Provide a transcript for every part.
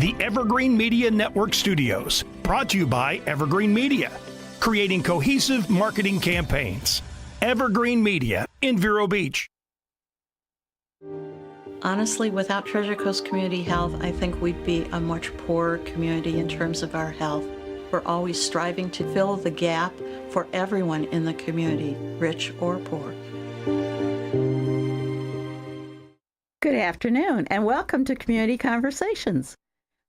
the Evergreen Media Network Studios, brought to you by Evergreen Media, creating cohesive marketing campaigns. Evergreen Media in Vero Beach. Honestly, without Treasure Coast Community Health, I think we'd be a much poorer community in terms of our health. We're always striving to fill the gap for everyone in the community, rich or poor. Good afternoon, and welcome to Community Conversations.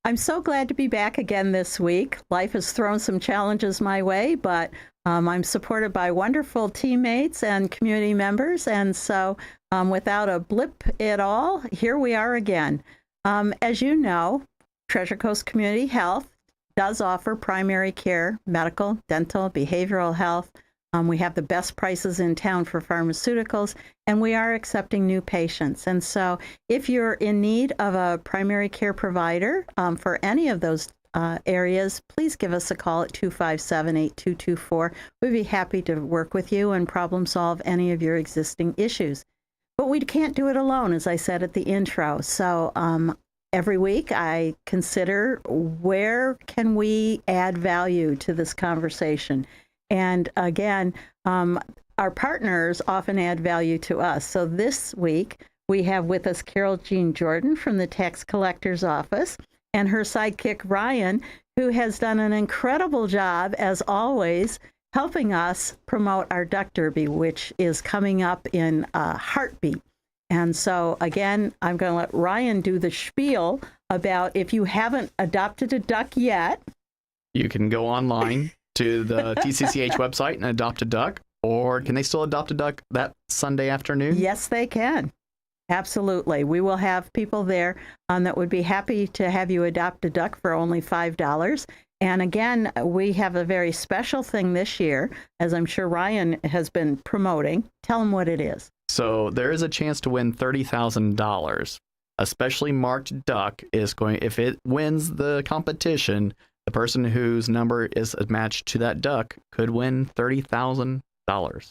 I'm so glad to be back again this week. Life has thrown some challenges my way, but I'm supported by wonderful teammates and community members, and so without a blip at all, here we are again. As you know, Treasure Coast Community Health does offer primary care, medical, dental, behavioral health. We have the best prices in town for pharmaceuticals, and we are accepting new patients. And so if you're in need of a primary care provider for any of those areas, please give us a call at 257-8224. We'd be happy to work with you and problem solve any of your existing issues. But we can't do it alone, as I said at the intro. So every week I consider where can we add value to this conversation. And again, our partners often add value to us. So this week we have with us Carole Jean Jordan from the Tax Collector's Office and her sidekick Ryan, who has done an incredible job, as always, helping us promote our Duck Derby, which is coming up in a heartbeat. And so, again, I'm going to let Ryan do the spiel about if you haven't adopted a duck yet. You can go online to the TCCH website and adopt a duck, or can they still adopt a duck that Sunday afternoon? Yes, they can. Absolutely. We will have people there that would be happy to have you adopt a duck for only $5. And again, we have a very special thing this year, as I'm sure Ryan has been promoting. Tell them what it is. So there is a chance to win $30,000. A specially marked duck is going, if it wins the competition, the person whose number is matched to that duck could win $30,000.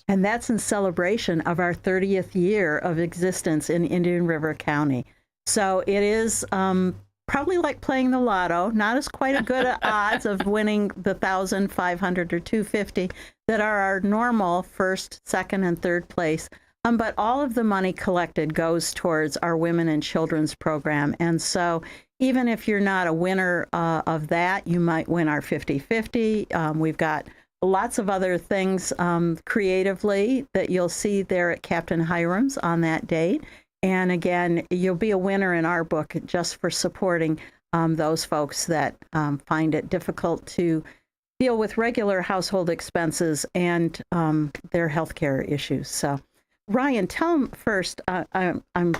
And that's in celebration of our 30th year of existence in Indian River County. So it is probably like playing the lotto, not as quite a good odds of winning the 1,000, 500, or 250 that are our normal first, second, and third place. But all of the money collected goes towards our Women and Children's program. And so even if you're not a winner of that, you might win our 50-50. We've got lots of other things creatively that you'll see there at Captain Hiram's on that date. And again, you'll be a winner in our book just for supporting those folks that find it difficult to deal with regular household expenses and their healthcare issues. So, Ryan, tell them first. I'm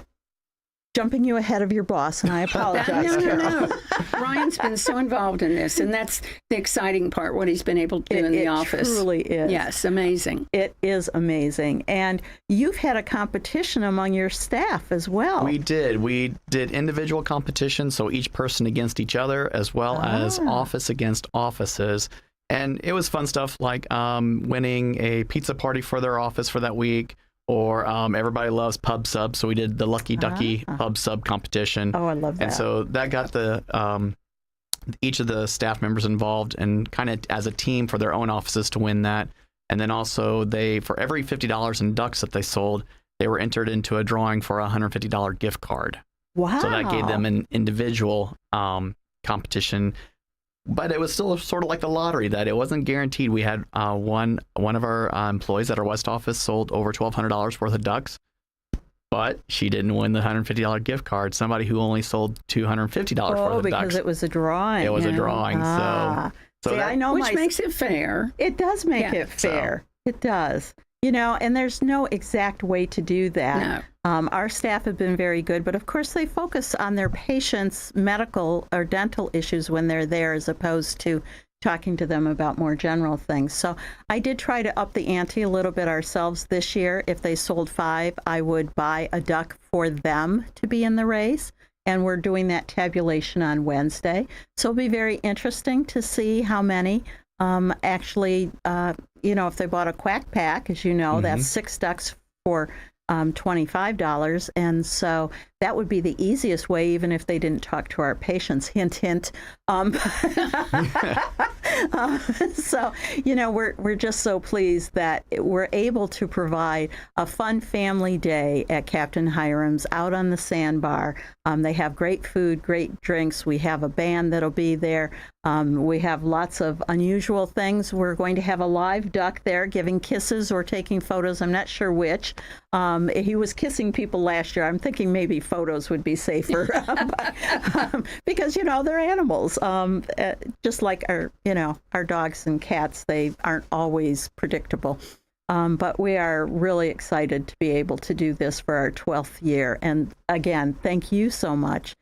jumping you ahead of your boss, and I apologize. No. Ryan's been so involved in this, and that's the exciting part, what he's been able to do in the office. It truly is. Yes, amazing. It is amazing. And you've had a competition among your staff as well. We did. We did individual competition, so each person against each other, as well as office against offices. And it was fun stuff like winning a pizza party for their office for that week. Or everybody loves pub sub, so we did the Lucky Ducky pub sub competition. Oh, I love that. And so that got the each of the staff members involved and kind of as a team for their own offices to win that. And then also they, for every $50 in ducks that they sold, they were entered into a drawing for a $150 gift card. Wow. So that gave them an individual competition. But it was still sort of like the lottery, that it wasn't guaranteed. We had one of our employees at our West office sold over $1,200 worth of ducks, but she didn't win the $150 gift card. Somebody who only sold $250 worth of ducks. Because it was a drawing. It was a drawing. So See, that, I know which makes it fair. It does make it fair. So. It does. You know, and there's no exact way to do that. No. Our staff have been very good, but of course they focus on their patients' medical or dental issues when they're there, as opposed to talking to them about more general things. So I did try to up the ante a little bit ourselves this year. If they sold 5, I would buy a duck for them to be in the race. And we're doing that tabulation on Wednesday. So it'll be very interesting to see how many actually, if they bought a quack pack, as you know, that's 6 ducks for $25. And so that would be the easiest way, even if they didn't talk to our patients. Hint, hint. So, we're just so pleased that we're able to provide a fun family day at Captain Hiram's out on the sandbar. They have great food, great drinks. We have a band that'll be there. We have lots of unusual things. We're going to have a live duck there giving kisses or taking photos. I'm not sure which. He was kissing people last year. I'm thinking maybe photos would be safer because, they're animals. Just like our dogs and cats, they aren't always predictable. But we are really excited to be able to do this for our 12th year. And again, thank you so much.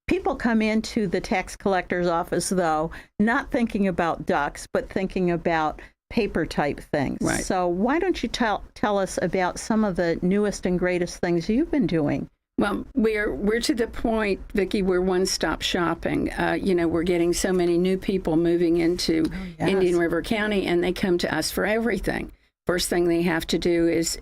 People come into the tax collector's office, though, not thinking about ducks, but thinking about paper type things. Right. So why don't you tell us about some of the newest and greatest things you've been doing? Well, we're to the point, Vicki, we're one-stop shopping. We're getting so many new people moving into Indian River County, and they come to us for everything. First thing they have to do is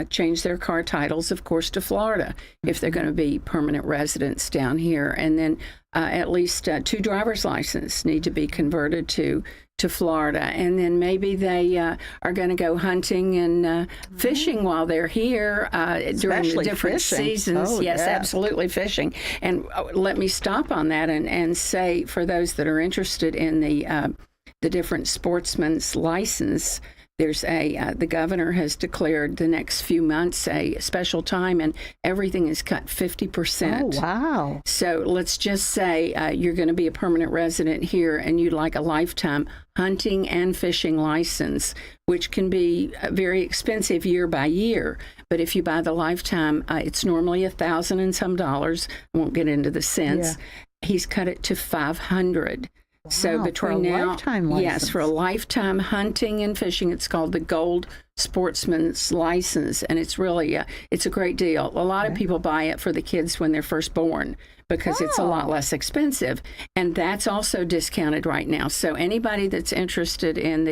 change their car titles, of course, to Florida if they're going to be permanent residents down here. And then at least 2 driver's licenses need to be converted to Florida. And then maybe they are going to go hunting and fishing while they're here during the different seasons. Oh, yes, absolutely, fishing. And let me stop on that and say, for those that are interested in the different sportsman's license, there's the governor has declared the next few months a special time, and everything is cut 50%. Oh, wow. So let's just say you're going to be a permanent resident here and you'd like a lifetime hunting and fishing license, which can be very expensive year by year. But if you buy the lifetime, it's normally $1,000 and some dollars. I won't get into the cents. Yeah. He's cut it to $500. Wow, so between now, yes, for a lifetime hunting and fishing, it's called the Gold Sportsman's License, and it's really it's a great deal. A lot of people buy it for the kids when they're first born because it's a lot less expensive, and that's also discounted right now. So anybody that's interested in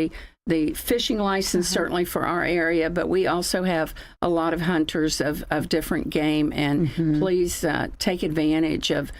the fishing license, certainly for our area, but we also have a lot of hunters of different game, and please take advantage of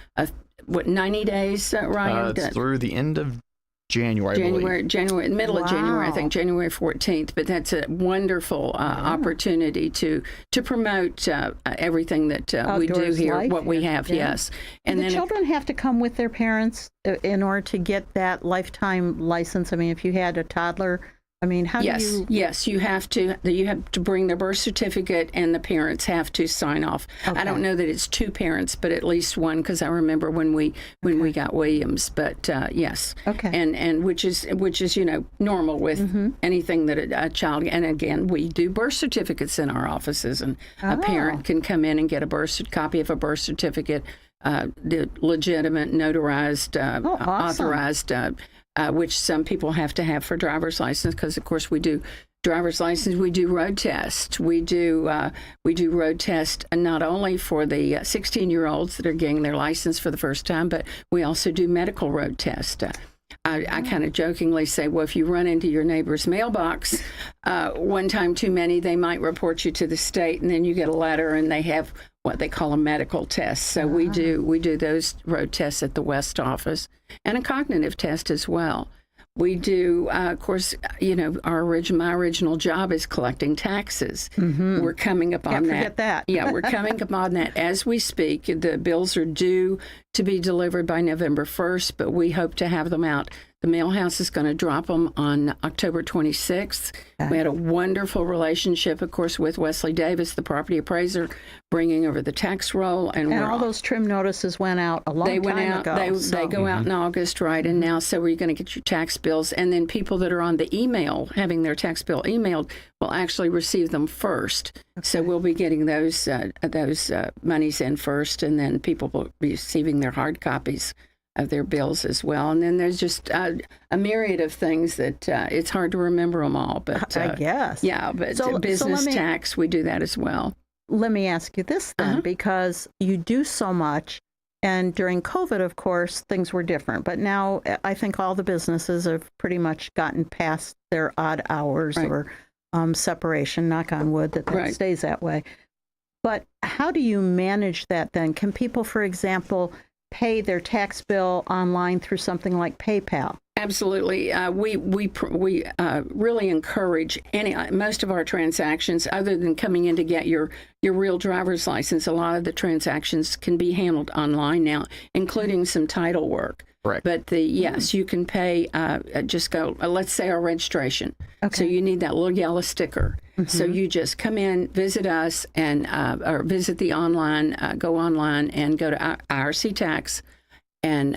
90 days, Ryan? It's through the end of January, middle of January, I think, January 14th. But that's a wonderful opportunity to promote everything that we do here, life, what we have, yes. And the children have to come with their parents in order to get that lifetime license. I mean, if you had a toddler, I mean, how do you? Yes, you have to bring their birth certificate, and the parents have to sign off. Okay. I don't know that it's 2 parents, but at least one, because I remember when we got Williams. But yes, and which is normal with anything that a child. And again, we do birth certificates in our offices, and a parent can come in and get a copy of a birth certificate, the legitimate, notarized, authorized. Which some people have to have for driver's license, because of course we do driver's license, we do road test, we do road test not only for the 16-year-olds that are getting their license for the first time, but we also do medical road test. I kind of jokingly say, well, if you run into your neighbor's mailbox one time too many, they might report you to the state, and then you get a letter, and they have what they call a medical test. So we do those road tests at the West office, and a cognitive test as well. We do, of course, my original job is collecting taxes. We're coming up on that. Can't forget that. Yeah, we're coming up on that as we speak. The bills are due to be delivered by November 1st, but we hope to have them out. The mail house is going to drop them on October 26th. We had a wonderful relationship, of course, with Wesley Davis, the property appraiser, bringing over the tax roll. And all those trim notices went out a long time ago. They go out in August, right? And now, so we're going to get your tax bills. And then people that are on the email, having their tax bill emailed, will actually receive them first. Okay. So we'll be getting those monies in first, and then people will be receiving their hard copies of their bills as well. And then there's just a myriad of things that it's hard to remember them all. But I guess. Yeah, but business tax, we do that as well. Let me ask you this then, because you do so much. And during COVID, of course, things were different. But now I think all the businesses have pretty much gotten past their odd hours or separation, knock on wood, that stays that way. But how do you manage that then? Can people, for example, pay their tax bill online through something like PayPal? Absolutely. We really encourage most of our transactions, other than coming in to get your real driver's license. A lot of the transactions can be handled online now, including some title work. Correct. But yes, you can pay. Just go. Let's say our registration. Okay. So you need that little yellow sticker. Mm-hmm. So you just come in, visit us, and or visit the online. Go online and go to IRC Tax. And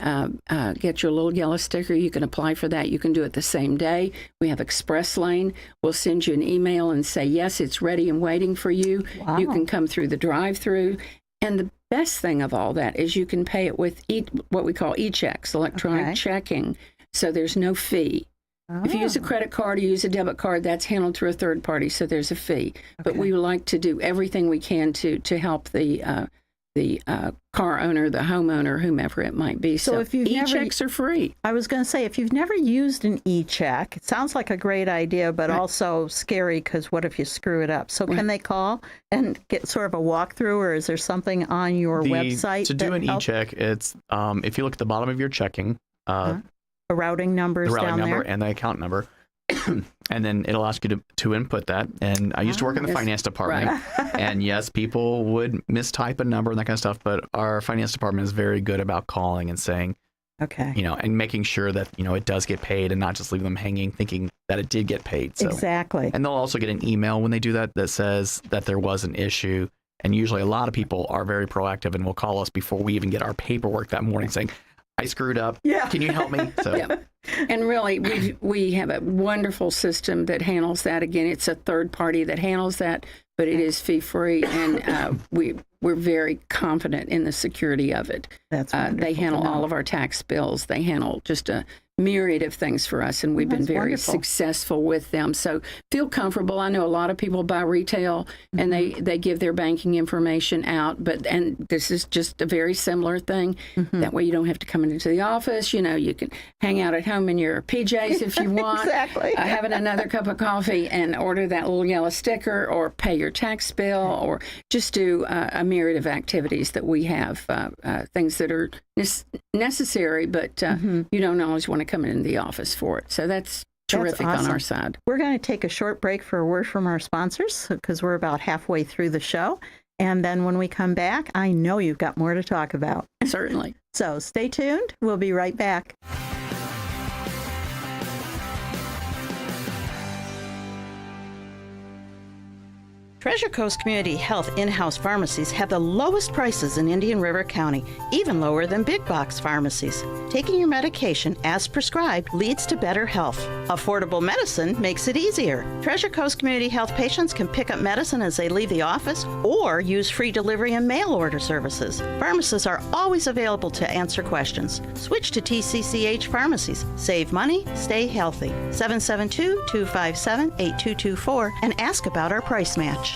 get your little yellow sticker. You can apply for that. You can do it the same day. We have Express Lane. We'll send you an email and say, yes, it's ready and waiting for you. Wow. You can come through the drive-through. And the best thing of all that is you can pay it with what we call e-checks, electronic checking. So there's no fee. If you use a credit card or use a debit card, that's handled through a third party, so there's a fee. But we would like to do everything we can to help the car owner, the homeowner, whomever it might be. So if you've e-checks are free. I was going to say, if you've never used an e-check, it sounds like a great idea, but also scary because what if you screw it up? So can they call and get sort of a walkthrough, or is there something on your website? To do an e-check, it's if you look at the bottom of your checking, the routing numbers the routing down number there? and the account number. And then it'll ask you to input that. And I used to work in the finance department. And yes, people would mistype a number and that kind of stuff. But our finance department is very good about calling and saying, and making sure that, it does get paid and not just leave them hanging thinking that it did get paid. So. Exactly. And they'll also get an email when they do that says that there was an issue. And usually a lot of people are very proactive and will call us before we even get our paperwork that morning saying, I screwed up. Yeah. Can you help me? So. Yeah. And really, we have a wonderful system that handles that. Again, it's a third party that handles that, but it is fee-free, and we're very confident in the security of it. That's they handle all of our tax bills. They handle just a myriad of things for us, and we've been very successful with them. So feel comfortable. I know a lot of people buy retail, and they give their banking information out, and this is just a very similar thing. That way you don't have to come into the office. You can hang out at home in your PJs if you want. Exactly. Having another cup of coffee and order that little yellow sticker, or pay your tax bill, or just do a myriad of activities that we have, things that are necessary, but you don't always want to come into the office for it. So that's terrific on our side. We're going to take a short break for a word from our sponsors because we're about halfway through the show. And then when we come back, I know you've got more to talk about. Certainly. So stay tuned. We'll be right back. Treasure Coast Community Health in-house pharmacies have the lowest prices in Indian River County, even lower than big box pharmacies. Taking your medication as prescribed leads to better health. Affordable medicine makes it easier. Treasure Coast Community Health patients can pick up medicine as they leave the office or use free delivery and mail order services. Pharmacists are always available to answer questions. Switch to TCCH pharmacies. Save money, stay healthy. 772-257-8224 and ask about our price match.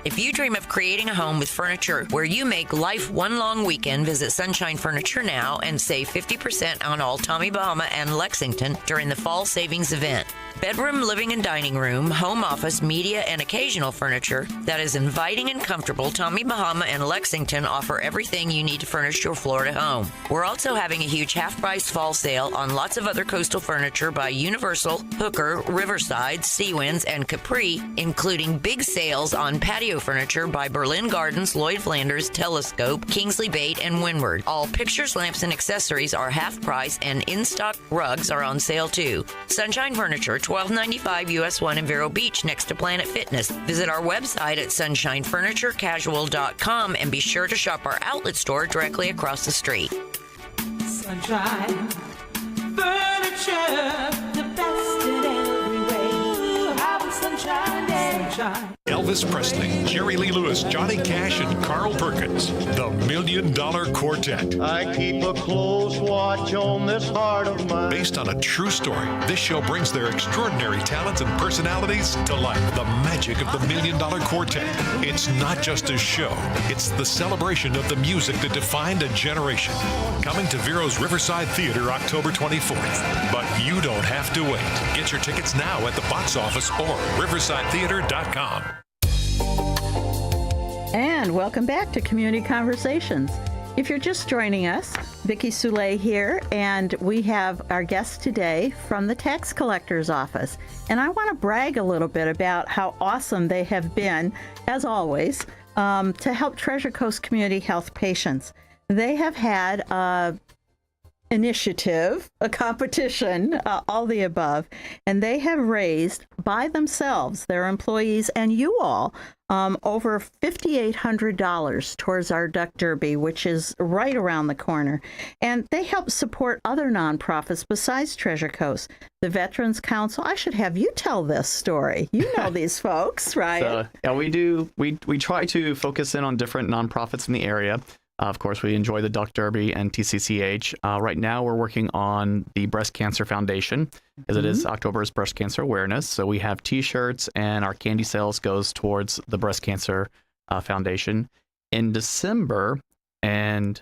If you dream of creating a home with furniture where you make life one long weekend, visit Sunshine Furniture now and save 50% on all Tommy Bahama and Lexington during the fall savings event. Bedroom, living, and dining room, home office, media, and occasional furniture that is inviting and comfortable, Tommy Bahama and Lexington offer everything you need to furnish your Florida home. We're also having a huge half-price fall sale on lots of other coastal furniture by Universal, Hooker, Riverside, Seawinds, and Capri, including big sales on patio furniture by Berlin Gardens, Lloyd Flanders, Telescope, Kingsley Bait, and Windward. All pictures, lamps, and accessories are half price, and in-stock rugs are on sale too. Sunshine Furniture, 1295 US 1 in Vero Beach next to Planet Fitness. Visit our website at sunshinefurniturecasual.com and be sure to shop our outlet store directly across the street. Sunshine Furniture, the best in every way. Have a sunshine day. Sunshine. Elvis Presley, Jerry Lee Lewis, Johnny Cash, and Carl Perkins, the $1 Million Quartet. I keep a close watch on this heart of mine. Based on a true story, this show brings their extraordinary talents and personalities to life. The magic of the $1 Million Quartet. It's not just a show, it's the celebration of the music that defined a generation. Coming to Vero's Riverside Theater October 24th. But you don't have to wait. Get your tickets now at the box office or riversidetheater.com. And welcome back to Community Conversations. If you're just joining us, Vicki Soule here, and we have our guest today from the tax collector's office. And I want to brag a little bit about how awesome they have been, as always, to help Treasure Coast Community Health patients. They have had a initiative, a competition, all the above, and they have raised by themselves, their employees and you all, over $5,800 towards our Duck Derby, which is right around the corner. And they help support other nonprofits besides Treasure Coast. The Veterans Council, I should have you tell this story. You know these folks, right? So, yeah, we do. We try to focus in on different nonprofits in the area. Of course, we enjoy the Duck Derby and TCCH. Right now, we're working on the Breast Cancer Foundation, as it is October's Breast Cancer Awareness. So we have T-shirts, and our candy sales goes towards the Breast Cancer Foundation. In November and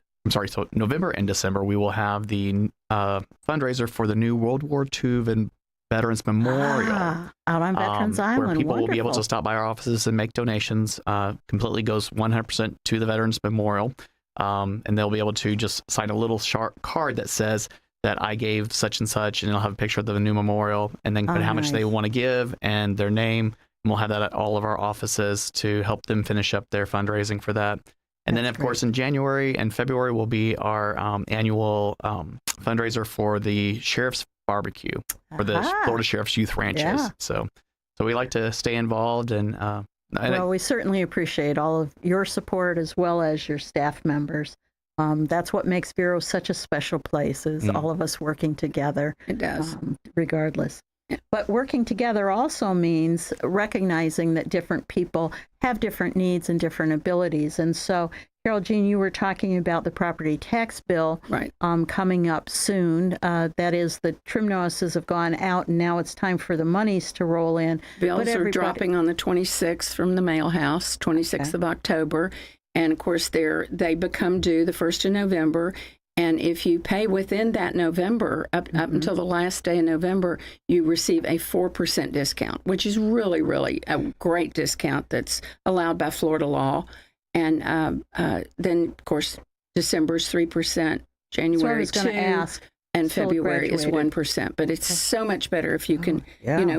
December, we will have the fundraiser for the new World War II Veterans Memorial. Out on Veterans Island. Where people will be able Wonderful. to stop by our offices and make donations. Completely goes 100% to the Veterans Memorial. And they'll be able to just sign a little card that says that I gave such and such, and it'll have a picture of the new memorial, and then put how much they want to give and their name. And we'll have that at all of our offices to help them finish up their fundraising for that. And then, of course, in January and February will be our annual fundraiser for the Sheriff's Barbecue for the Florida Sheriff's Youth Ranches. Yeah. So we like to stay involved and well, we certainly appreciate all of your support as well as your staff members. That's what makes Vero such a special place, is all of us working together. It does. Regardless. But working together also means recognizing that different people have different needs and different abilities. And so, Carole Jean, you were talking about the property tax bill coming up soon. That is, the trim notices have gone out, and now it's time for the monies to roll in. Bills are dropping on the 26th from the mail house, 26th of October. And, of course, they become due the 1st of November. And if you pay within that November, up until the last day of November, you receive a 4% discount, which is really, really a great discount that's allowed by Florida law. And then, of course, December's 3%, January 2%, and February is 1%. But it's so much better if you can,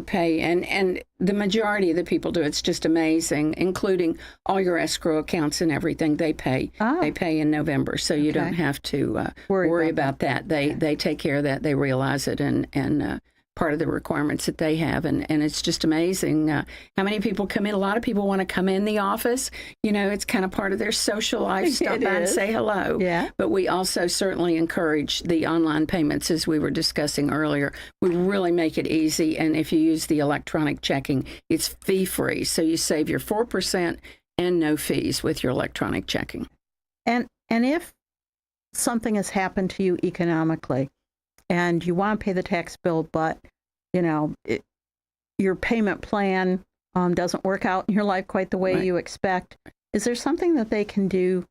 pay. And the majority of the people do. It's just amazing, including all your escrow accounts and everything. They pay. They pay in November, so you don't have to worry about that. They take care of that. They realize it, and part of the requirements that they have. And it's just amazing how many people come in. A lot of people want to come in the office. It's kind of part of their social life. Stop by and say hello. Yeah. But we also certainly encourage the online payments, as we were discussing earlier. We really make it easy. And if you use the electronic checking, it's fee-free. So you save your 4% and no fees with your electronic checking. And if something has happened to you economically, and you want to pay the tax bill, but, your payment plan doesn't work out in your life quite the way you expect, is there something that they can do?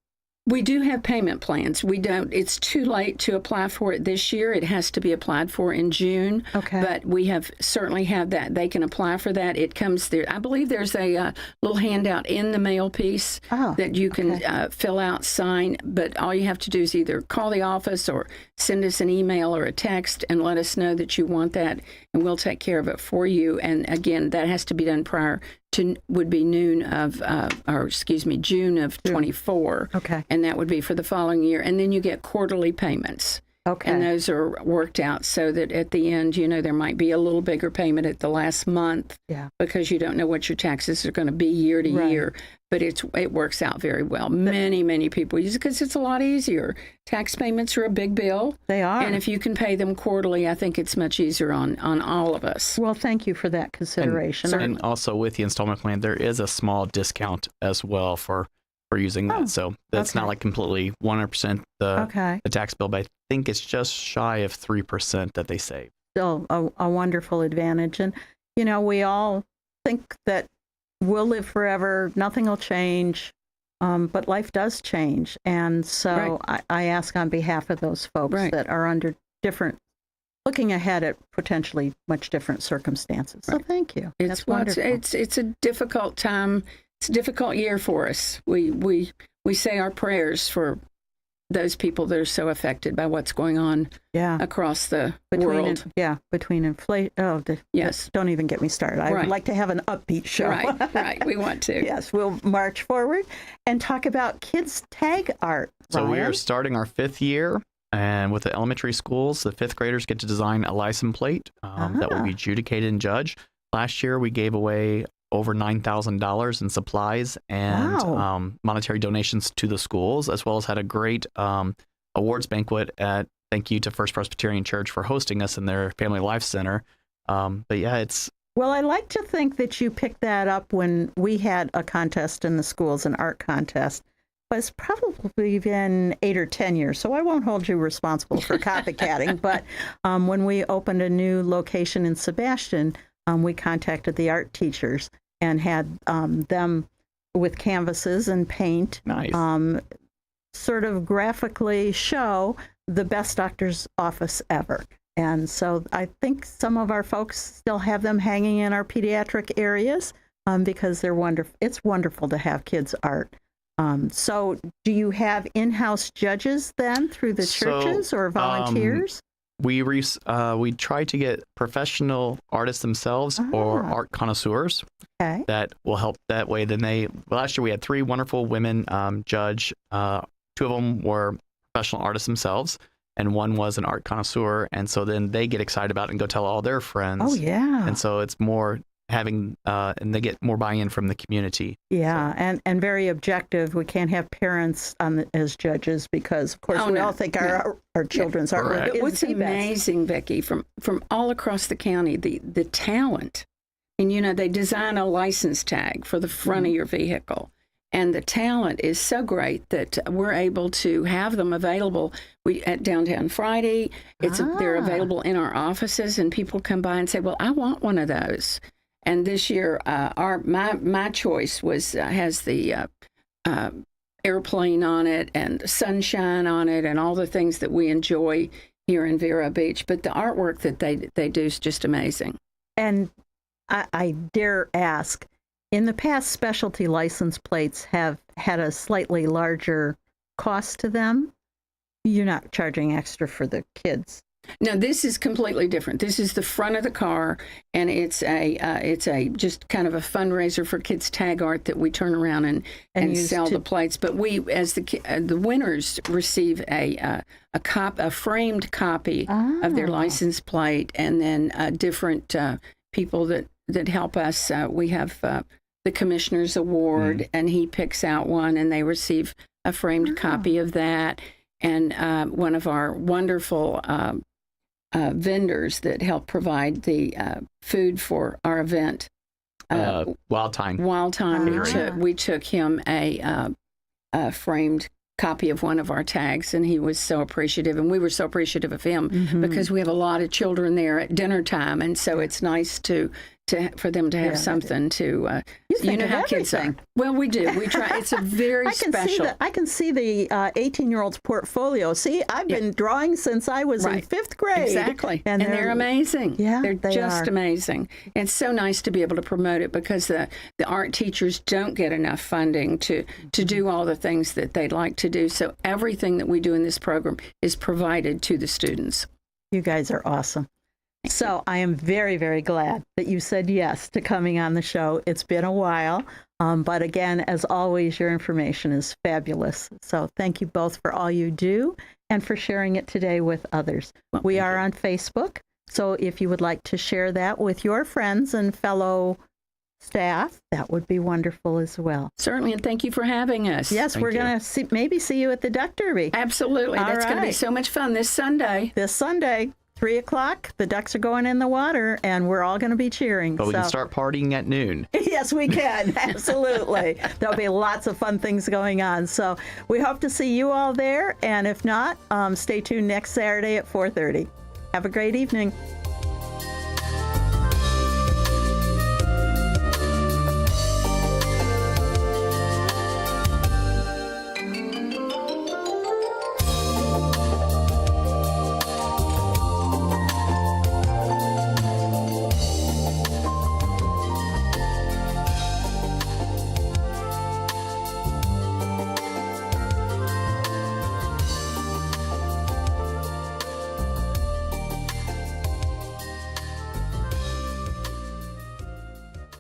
We do have payment plans. It's too late to apply for it this year. It has to be applied for in June. Okay. But we certainly have that. They can apply for that. It comes there. I believe there's a little handout in the mail piece that you can fill out, sign. But all you have to do is either call the office or send us an email or a text and let us know that you want that, and we'll take care of it for you. And again, that has to be done prior to June of 24. Okay. And that would be for the following year. And then you get quarterly payments. Okay. And those are worked out so that at the end, there might be a little bigger payment at the last month because you don't know what your taxes are going to be year to year. But it works out very well. Many people use it because it's a lot easier. Tax payments are a big bill. They are. And if you can pay them quarterly, I think it's much easier on all of us. Well, thank you for that consideration. And also with the installment plan, there is a small discount as well for using that. So that's not like completely 100% the tax bill, but I think it's just shy of 3% that they save. Still a wonderful advantage. And, we all think that we'll live forever, nothing will change, but life does change. And so I ask on behalf of those folks that are under looking ahead at potentially much different circumstances. So thank you. That's wonderful. It's a difficult time it's a difficult year for us. We say our prayers for those people that are so affected by what's going on across the world. Between inflation. Oh, yes. Don't even get me started. I would like to have an upbeat show. Right. We want to. Yes, we'll march forward and talk about kids' tag art. So we Ryan. are starting our 5th year, and with the elementary schools, the 5th graders get to design a license plate that will be adjudicated and judged. Last year, we gave away over $9,000 in supplies and monetary donations to the schools, as well as had a great awards banquet thank you to First Presbyterian Church for hosting us in their Family Life Center. But yeah, it's... Well, I like to think that you picked that up when we had a contest in the schools, an art contest. But it's probably been 8 or 10 years, so I won't hold you responsible for copycatting. But when we opened a new location in Sebastian, we contacted the art teachers and had them with canvases and paint sort of graphically show the best doctor's office ever. And so I think some of our folks still have them hanging in our pediatric areas because they're wonderful. It's wonderful to have kids' art. So do you have in-house judges then through the churches or volunteers? We try to get professional artists themselves or art connoisseurs that will help that way. Last year we had 3 wonderful women judge. 2 of them were professional artists themselves, and 1 was an art connoisseur. And so then they get excited about it and go tell all their friends. Oh, yeah. And so it's more having, and they get more buy-in from the community. Yeah, so. and very objective. We can't have parents as judges because, of course, we all think our children's art is What's amazing, Becky, from all across the county, the talent. And, they design a license tag for the front of your vehicle. And the talent is so great that we're able to have them available. At Downtown Friday, they're available in our offices, and people come by and say, well, I want one of those. And this year, my choice has the airplane on it and sunshine on it and all the things that we enjoy here in Vero Beach. But the artwork that they do is just amazing. And I dare ask, in the past, specialty license plates have had a slightly larger cost to them. You're not charging extra for the kids. No, this is completely different. This is the front of the car, and it's a just kind of a fundraiser for kids' tag art that we turn around and sell the plates. But we, as the winners, receive a framed copy of their license plate, and then different people that help us. We have the Commissioner's Award, and he picks out one, and they receive a framed copy of that. And one of our wonderful vendors that help provide the food for our event. Wild Time. We took him a framed copy of one of our tags, and he was so appreciative, and we were so appreciative of him because we have a lot of children there at dinner time, and so it's nice for them to have something to. You know how kids are. Well, we do. We try. It's a very special. I can see the 18-year-old's portfolio. See, I've been drawing since I was in 5th grade. Exactly, and they're amazing. Yeah, they're just amazing. And it's so nice to be able to promote it because the art teachers don't get enough funding to do all the things that they'd like to do. So everything that we do in this program is provided to the students. You guys are awesome. So I am very, very glad that you said yes to coming on the show. It's been a while, but again, as always, your information is fabulous. So thank you both for all you do and for sharing it today with others. We are on Facebook, so if you would like to share that with your friends and fellow staff, that would be wonderful as well. Certainly, and thank you for having us. Yes, we're going to maybe see you at the Duck Derby. Absolutely. That's going to be so much fun this Sunday. 3 o'clock, the ducks are going in the water, and we're all going to be cheering. But we can start partying at noon. Yes, we can. Absolutely. There'll be lots of fun things going on. So we hope to see you all there. And if not, stay tuned next Saturday at 4:30. Have a great evening.